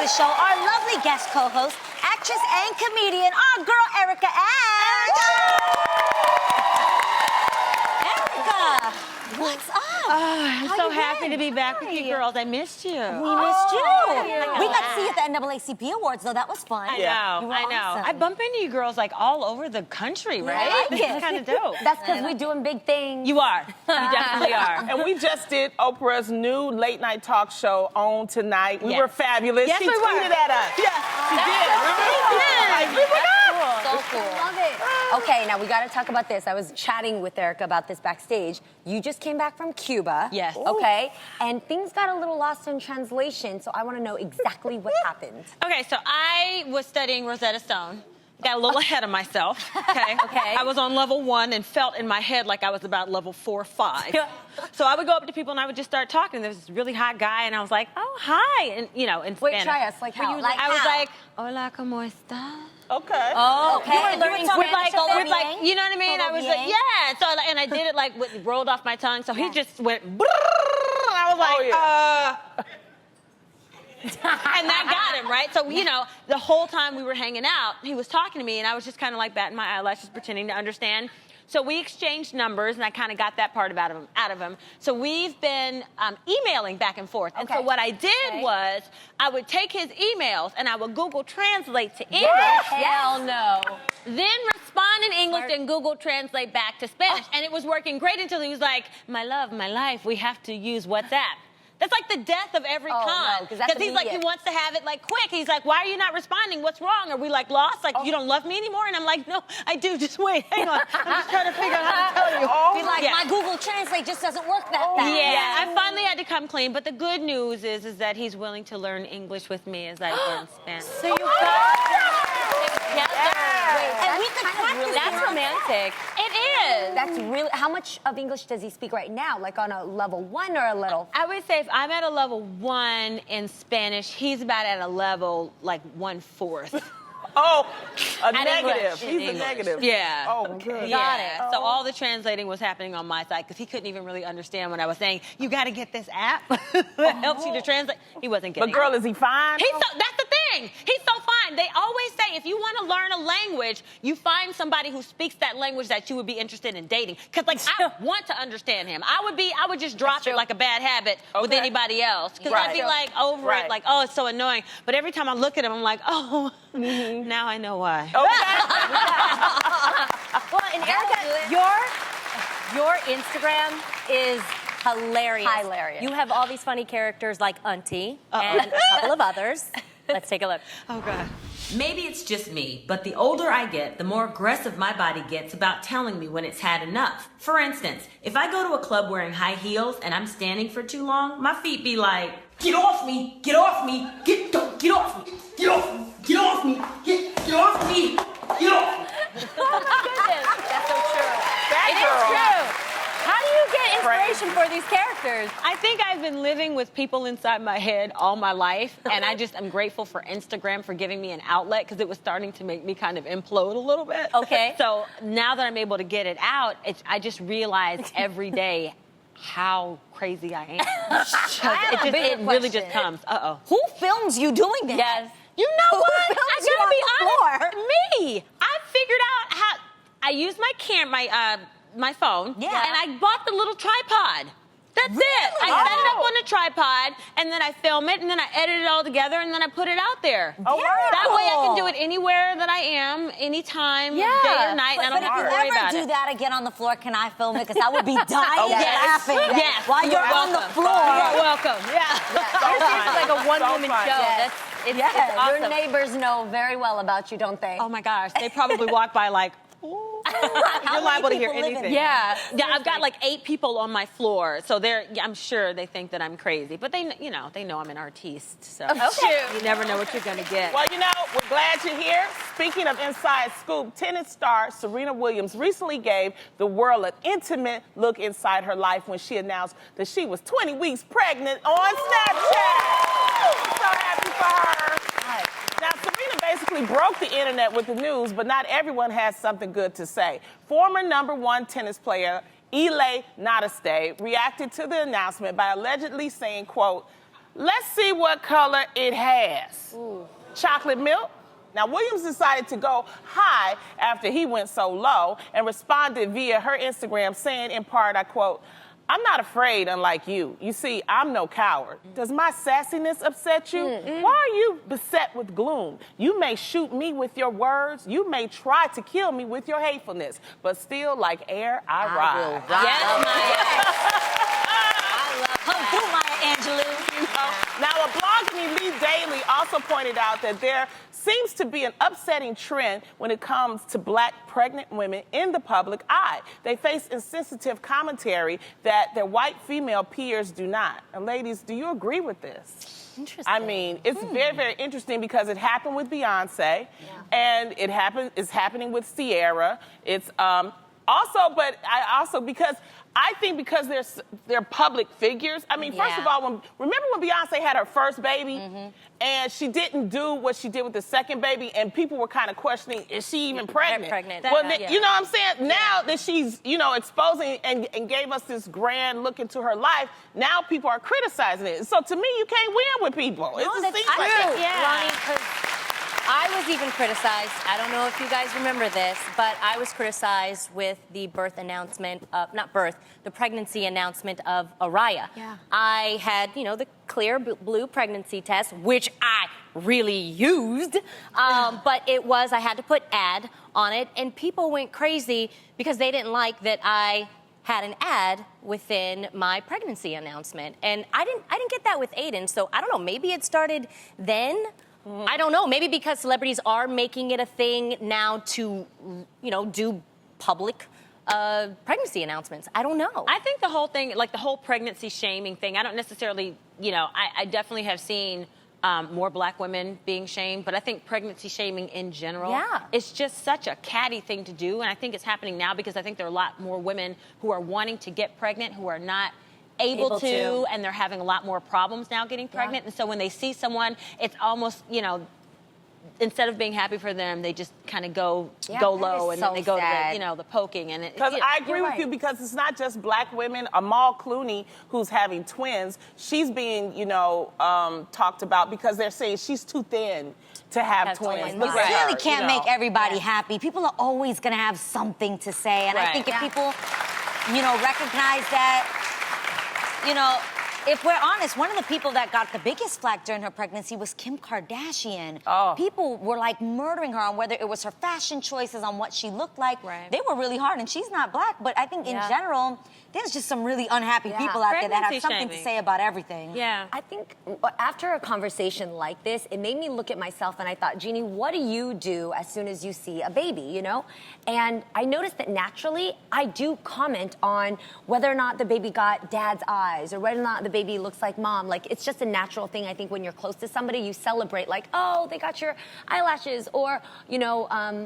the show our lovely guest co-host, actress and comedian, our girl Erica Ashe. Erica, what's up? I'm so happy to be back with you girls. I missed you. We missed you. We got to see you at the NAACP Awards, though. That was fun. I know. You were I know. awesome. I bump into you girls like all over the country, right? I like This it. is kind of dope. That's because we're doing big things. You are. You definitely are. And we just did Oprah's new late night talk show on tonight. We Yes. were fabulous. Yes, she we were. tweeted at us. Yes, she did. Like, we were up. So cool. Love it. Okay, now we got to talk about this. I was chatting with Erica about this backstage. You just came back from Cuba. Yes. Okay, and things got a little lost in translation, so I want to know exactly what happened. Okay, so I was studying Rosetta Stone. Got a little ahead of myself, okay? Okay. I was on level 1 and felt in my head like I was about level 4 or 5. So I would go up to people and I would just start talking. There was this really hot guy and I was like, oh, hi, and in Wait, Spanish. try us. Like how? I Like was how? like, hola, ¿cómo estás? Okay. Oh, okay. You were learning with Spanish like, todo with like, bien? you know what I mean? I was like, bien? yeah. So, and I did it like, rolled off my tongue. So he just went, and I was like, and that got him, right? So, you know, the whole time we were hanging out, he was talking to me, and I was just kind of like batting my eyelashes, pretending to understand. So we exchanged numbers, and I kind of got that part out of him. So we've been emailing back and forth. And so what I did was, I would take his emails, and I would Google Translate to English. Hell no. Then respond in English and Google Translate back to Spanish. And it was working great until he was like, my love, my life, we have to use WhatsApp. That's like the death of every con. no, 'cause that's he's like, he immediate. wants to have it like quick. He's like, why are you not responding? What's wrong? Are we like lost? Like, you don't love me anymore? And I'm like, no, I do. Just wait. Hang on. I'm just trying to figure out how to tell you. Be like, my Google Translate just doesn't work that fast. Yeah, I finally had to come clean. But the good news is that he's willing to learn English with me as I learn Spanish. So you got together. And we could practice. That's romantic. It is. That's really. How much of English does he speak right now? Like on a level 1 or a little? I would say if I'm at a level 1 in Spanish, he's about at a level like 1/4. Oh, a At negative. English. He's a English. negative. Yeah. Oh, good. Got it. So all the translating was happening on my side because he couldn't even really understand when I was saying, you got to get this app that helps you to translate. He wasn't getting But girl, it. is he fine? That's the thing. He's so fine. They always say if you want to learn a language, you find somebody who speaks that language that you would be interested in dating. Because like I want to understand him. I would just drop it like a bad habit with anybody else. Because I'd be like over it, like, oh, it's so annoying. But every time I look at him, I'm like, oh, now I know why. Okay. Well, and Erica, your Instagram is hilarious. Hilarious. You have all these funny characters like Auntie and a couple of others. Let's take a look. Oh, God. Maybe it's just me, but the older I get, the more aggressive my body gets about telling me when it's had enough. For instance, if I go to a club wearing high heels and I'm standing for too long, my feet be like, get off me, get off me, get off me, get off me, get off me, get off me, get off me. Oh, my goodness. That's so true. It is true. How do you get inspiration for these characters? I think I've been living with people inside my head all my life, and I'm grateful for Instagram for giving me an outlet because it was starting to make me kind of implode a little bit. Okay. So now that I'm able to get it out, I just realize every day how crazy I am. It really just comes. Uh-oh. Who films you doing that? Yes. You know Who what? films I you gotta be on the honest. Me. I figured out how. I use my my phone. Yeah. And I bought the little tripod. That's it. I set it up on a tripod, and then I film it, and then I edit it all together, and then I put it out there. Oh, wow. That way I can do it anywhere that I am, anytime, day or night, and I don't have to But worry if you about ever do it. that again on the floor, can I film it? Because I would be dying laughing Yes. while you're on the floor. You're welcome. Yeah. It's like a one-woman fun. show. Yes. It's Yes. awesome. Your neighbors know very well about you, don't they? Oh my gosh, they probably walk by like, ooh. You're liable to hear anything. Yeah. Yeah, I've got like 8 people on my floor, so I'm sure they think that I'm crazy, but they know I'm an artiste, so you never know what you're gonna get. Well, you know, we're glad you're here. Speaking of Inside Scoop, tennis star Serena Williams recently gave the world an intimate look inside her life when she announced that she was 20 weeks pregnant on Snapchat. So happy for her. Now, Serena basically broke the internet with the news, but not everyone has something good to say. Former #1 tennis player Ile Nadaste reacted to the announcement by allegedly saying, quote, Let's see what color it has. Ooh. Chocolate milk? Now, Williams decided to go high after he went so low and responded via her Instagram saying in part, I quote, "I'm not afraid, unlike you. You see, I'm no coward. Does my sassiness upset you? Why are you beset with gloom? You may shoot me with your words. You may try to kill me with your hatefulness. But still, like air, I ride." Yes, Maya. Come through, Maya Angelou. Now, a blogging Elite Daily also pointed out that there seems to be an upsetting trend when it comes to black pregnant women in the public eye. They face insensitive commentary that their white female peers do not. And ladies, do you agree with this? Interesting. I mean, it's very, very interesting because it happened with Beyonce, and it's happening with Ciara. It's because I think because they're public figures. I mean, first of all, remember when Beyonce had her first baby, and she didn't do what she did with the second baby, and people were kind of questioning, is she even pregnant? Well, you know what I'm saying? Now that she's, exposing and gave us this grand look into her life, now people are criticizing it. So to me, you can't win with people. No, that's true. Ronnie, 'cause I was even criticized. I don't know if you guys remember this, but I was criticized with the the pregnancy announcement of Araya. Yeah. I had, the clear blue pregnancy test, which I really used. But I had to put ad on it, and people went crazy because they didn't like that I had an ad within my pregnancy announcement. And I didn't get that with Aiden, so I don't know, maybe it started then. I don't know. Maybe because celebrities are making it a thing now to, do public pregnancy announcements. I don't know. I think the whole thing, like the whole pregnancy shaming thing, I don't necessarily, I definitely have seen more black women being shamed, but I think pregnancy shaming in general, it's just such a catty thing to do. And I think it's happening now because I think there are a lot more women who are wanting to get pregnant who are not able to, and they're having a lot more problems now getting pregnant. And so when they see someone, it's almost, instead of being happy for them, they just kind of go low, and then they go to the poking. And because I agree with you, because it's not just black women. Amal Clooney, who's having twins, she's being, talked about because they're saying she's too thin to have twins. You really can't make everybody happy. People are always going to have something to say. And I think if people, recognize that, if we're honest, one of the people that got the biggest flack during her pregnancy was Kim Kardashian. People were like murdering her on whether it was her fashion choices, on what she looked like. They were really hard, and she's not black, but I think in general, there's just some really unhappy people out there that have something to say about everything. I think after a conversation like this, it made me look at myself, and I thought, Jeannie, what do you do as soon as you see a baby, And I noticed that naturally, I do comment on whether or not the baby got dad's eyes, or whether or not the baby looks like mom. Like, it's just a natural thing. I think when you're close to somebody, you celebrate, like, oh, they got your eyelashes, or,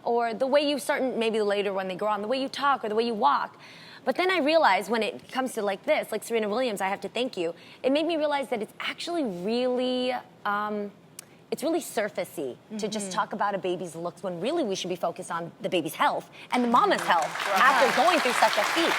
or the way you start, maybe later when they grow on, the way you talk or the way you walk. But then I realized when it comes to like this, like Serena Williams, I have to thank you. It made me realize that it's actually really, it's really surfacey to just talk about a baby's looks when really we should be focused on the baby's health and the mama's health after going through such a feat.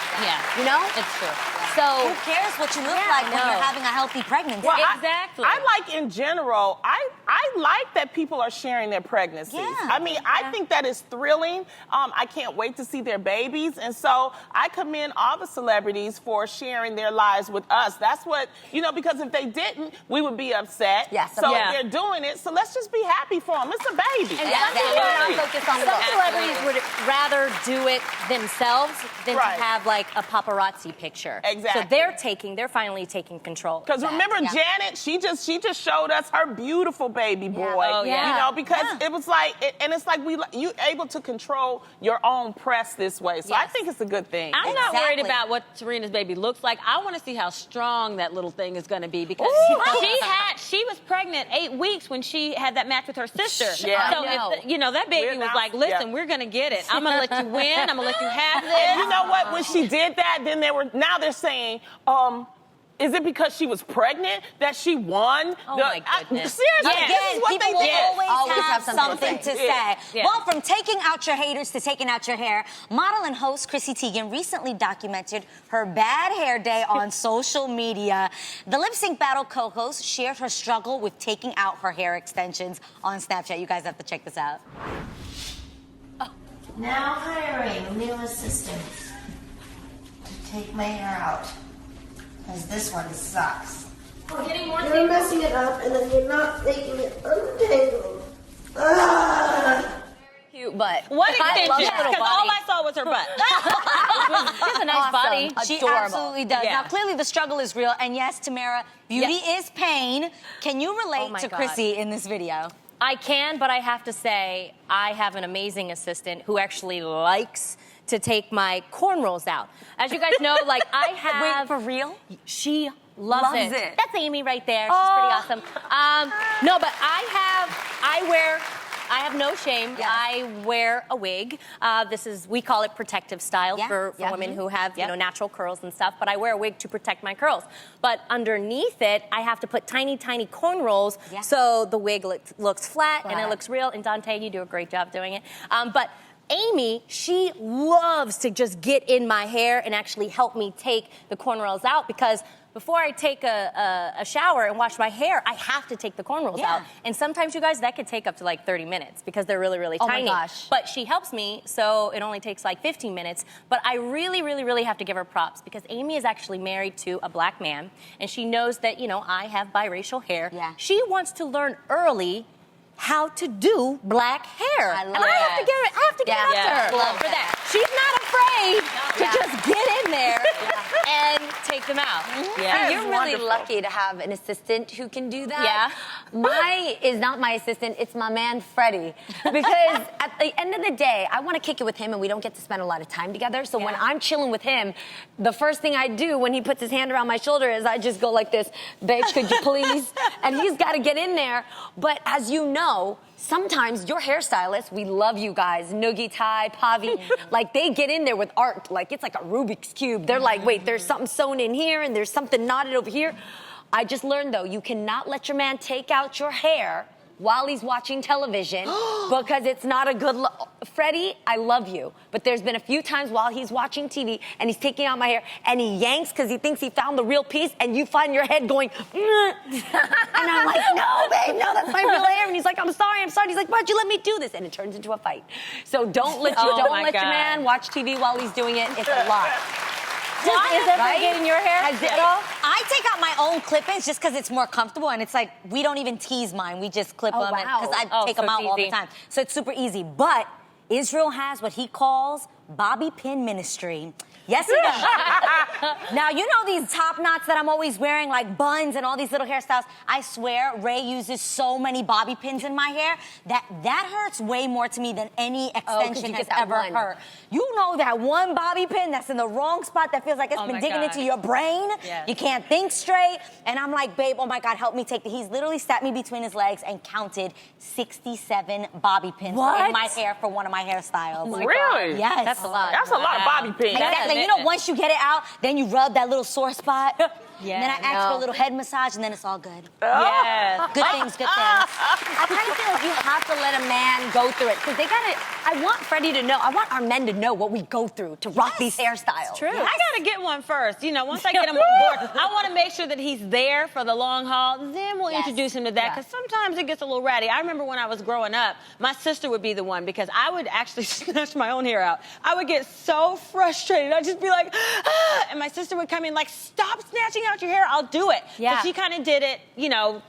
It's true. So who cares what you look like when you're having a healthy pregnancy? Well, exactly. I like in general, I like that people are sharing their pregnancies. I mean, I think that is thrilling. I can't wait to see their babies. And so I commend all the celebrities for sharing their lives with us. That's what, because if they didn't, we would be upset. So they're doing it. So let's just be happy for them. It's a baby. And some celebrities would rather do it themselves than to have like a paparazzi picture. So they're finally taking control. Because remember Janet, she just showed us her beautiful baby boy. Because it was like, and it's like you able to control your own press this way. So I think it's a good thing. I'm not worried about what Serena's baby looks like. I want to see how strong that little thing is going to be, because she was pregnant 8 weeks when she had that match with her sister. So if that baby was like, listen, we're going to get it. I'm going to let you win. I'm going to let you have this. And you know what? When she did that, then they're saying, Is it because she was pregnant that she won? Oh, my goodness. Seriously, this Again, is what people they did. will always have something to say. Yeah. Well, from taking out your haters to taking out your hair, model and host Chrissy Teigen recently documented her bad hair day on social media. The lip sync battle co-host shared her struggle with taking out her hair extensions on Snapchat. You guys have to check this out. Now hiring new assistants to take my hair out, because this one sucks. You're messing it up, and then you're not making it untangled. Ah! Cute butt. What I love extensions? that little Because all body. I saw was her butt. She has a nice body. She Adorable. absolutely does. Yeah. Now, clearly the struggle is real, and yes, Tamara, beauty is pain. Can you relate my to God. Chrissy in this video? I can, but I have to say, I have an amazing assistant who actually likes to take my cornrows out. As you guys know, like I have. Wait, for real? She loves Loves it. That's Amy right there. She's pretty awesome. No, but I have no shame. Yes. I wear a wig. We call it protective style Yeah, for yeah. women who have, Yep. natural curls and stuff. But I wear a wig to protect my curls. But underneath it, I have to put tiny, tiny cornrows Yeah. so the wig looks flat and it Flat. looks real. And Dante, you do a great job doing it. But Amy, she loves to just get in my hair and actually help me take the cornrows out because before I take a shower and wash my hair, I have to take the cornrows Yeah. out. And sometimes, you guys, that could take up to like 30 minutes because they're really, really Oh my tiny. gosh. But she helps me, so it only takes like 15 minutes. But I really, really, really have to give her props because Amy is actually married to a black man, and she knows that, I have biracial hair. Yeah. She wants to learn early how to do black hair. I love and I have to that. give it Yeah. up to her Love for that. that. She's not afraid to Yeah. just get in there and take them out. And you're really wonderful. lucky to have an assistant who can do that. Yeah. My is not my assistant, it's my man Freddie. Because at the end of the day, I want to kick it with him and we don't get to spend a lot of time together. So when I'm chilling with him, the first thing I do when he puts his hand around my shoulder is I just go like this, babe, could you please? And he's got to get in there. But as you know, sometimes your hairstylist, we love you guys, Noogie, Ty, Pavi, like they get in there with art, like it's like a Rubik's Cube. They're like, wait, there's something sewn in here and there's something knotted over here. I just learned though, you cannot let your man take out your hair while he's watching television because it's not a good look. Freddie, I love you, but there's been a few times while he's watching TV and he's taking out my hair and he yanks because he thinks he found the real piece and you find your head going, and I'm like, no, babe, no, that's my real hair. And he's like, I'm sorry. He's like, why'd you let me do this? And it turns into a fight. So don't let Oh your my God. man watch TV while he's doing it. It's a lot. Is that Right? getting your hair Has it- at all? I take out my own clip-ins just because it's more comfortable, and it's like we don't even tease mine. We just clip Oh, them wow. because I Oh, take so them out it's all the easy. time. So it's super easy. But Israel has what he calls bobby pin ministry. Yes, he does. Now, you know these top knots that I'm always wearing, like buns and all these little hairstyles? I swear, Ray uses so many bobby pins in my hair that hurts way more to me than any 'cause extension you has get that ever one. hurt. You know that one bobby pin that's in the wrong spot that feels like it's Oh been my digging God. into your brain? Yes. You can't think straight. And I'm like, babe, oh my God, help me take He's literally sat me between his legs and counted 67 bobby pins What? in my hair for one of my hairstyles. Really? Yes. That's a lot. That's a lot of bobby pins. Exactly. You know, once you get it out, then you rub that little sore spot. Yeah, And then I ask for a no. little head massage, and then it's all good. Yes. Good things, good things. I kind of feel like you have to let a man go through it because I want Freddie to know, I want our men to know what we go through to rock these hairstyles. True. I gotta get one first. Once I get him on board, I want to make sure that he's there for the long haul. Then we'll Yes. introduce him to that because sometimes it gets a little ratty. I remember when I was growing up, my sister would be the one because I would actually snatch my own hair out. I would get so frustrated. I'd just be like, ah, and my sister would come in like, stop snatching out your hair. I'll do it. Yeah. But she kind of did it,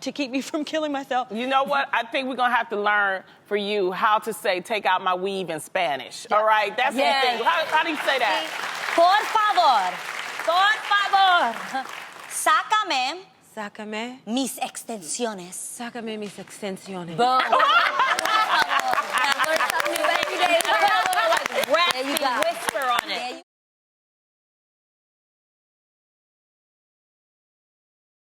to keep me from killing myself. You know what? I think we're going to have to learn for you how to say take out my weave in Spanish. All right? That's the thing. How do you say that? Por favor, Por favor. sácame Sácame. mis extensiones. Sácame mis extensiones. Boom.